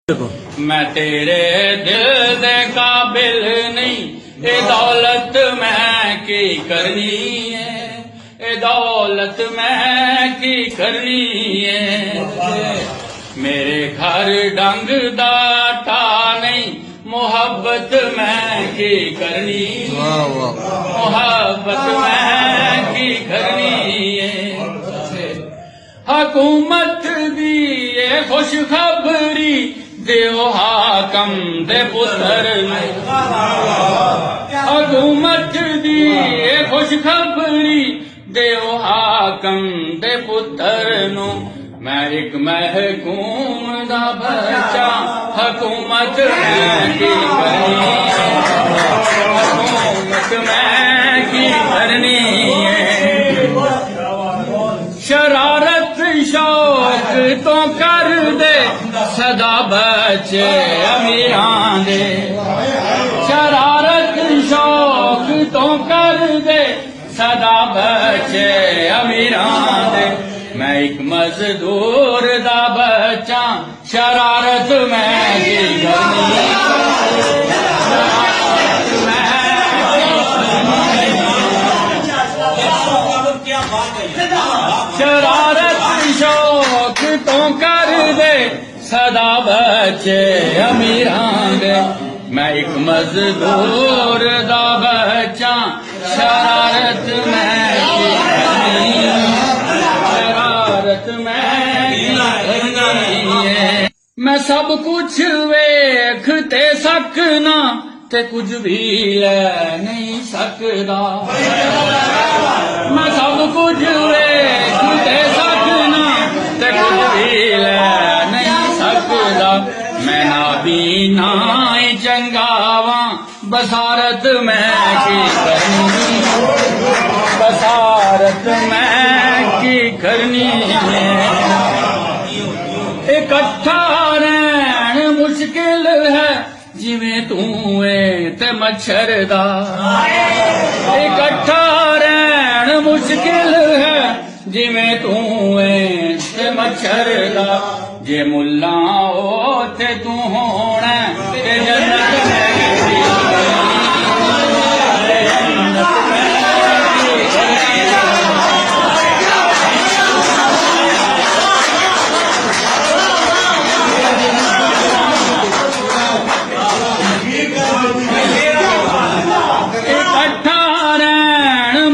मैं तेरे दिल दे काबिल नहीं, ए दौलत मैं की करनी है, ए दौलत मैं की करनी है। मेरे घर डंग दाटा नहीं, मोहब्बत मैं की करनी, मोहब्बत मैं की करनी है। हुकूमत दी ये खुशखबरी देओ हाकम दे पुत्र हुकूमत दी ये खुशखबरी देओ हाकम दे पुत्र नु। मैं एक महकूम दा बच्चा हुकूमत मैं की करनी, हुकूमत मैं की करनी है। शरारत शौक तो कर दे सदा बच्चे अमीरां दे, शरारत शौक तो कर दे सदा बच्चे अमीरां दे। मैं एक मजदूर दा बच्चा शरारत मैं की करनी, शरारत शौक तो कर दे सदा बच्चे अमीरां दे। मैं एक मजदूर दा बच्चा शरारत मैं की करनी, शरारत मैं की करनी है। मैं सब कुछ वेख ते सकना ते कुछ भी ले नहीं सकदा, मैं सब कुछ वेख ते सकना ते कुछ भी ले नहीं सकदा। मैं नाबीना चंगावा बसारत मैं की करनी, बसारत मैं की करनी है। इकट्ठा रहन मुश्किल है जिवें तू ते मच्छर दा, इकट्ठा रहन मुश्किल है जिवें तू ते मच्छर दा। जे मुल्ला ओ ते तू होना ते जन्नत मैं की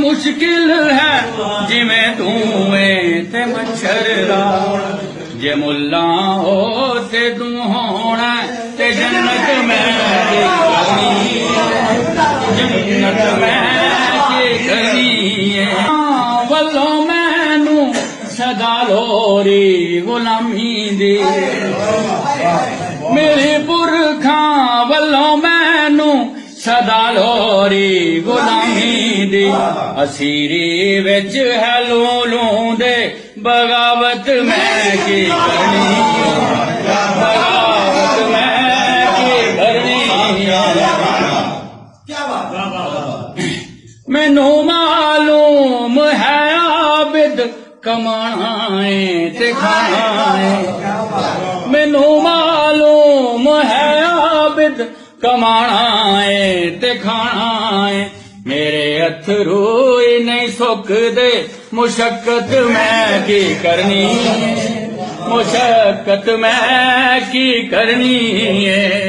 मुश्किल है जिवें तू ते मच्छर दा। जे मुल्ला हो ते तू होना ते जन्नत मैं की करनी, जन्नत मैं की करनी है। वल्लों मैनू सदा लोरी गुलामी दी, मेरे पुरखां वल्लों मैनू सदा लोरी गुलामी दी। असीरी विच है लूलू दे बगावत मैं की करनी, बगावत मैं की करनी। मैनू मालूम है आबिद कमाना है ते खाना है, मैनू मालूम है आबिद कमाना है ते खाना है। मेरे अथरू नहीं सुकदे मुशक्कत मैं की करनी, मुशक्कत मैं की करनी है।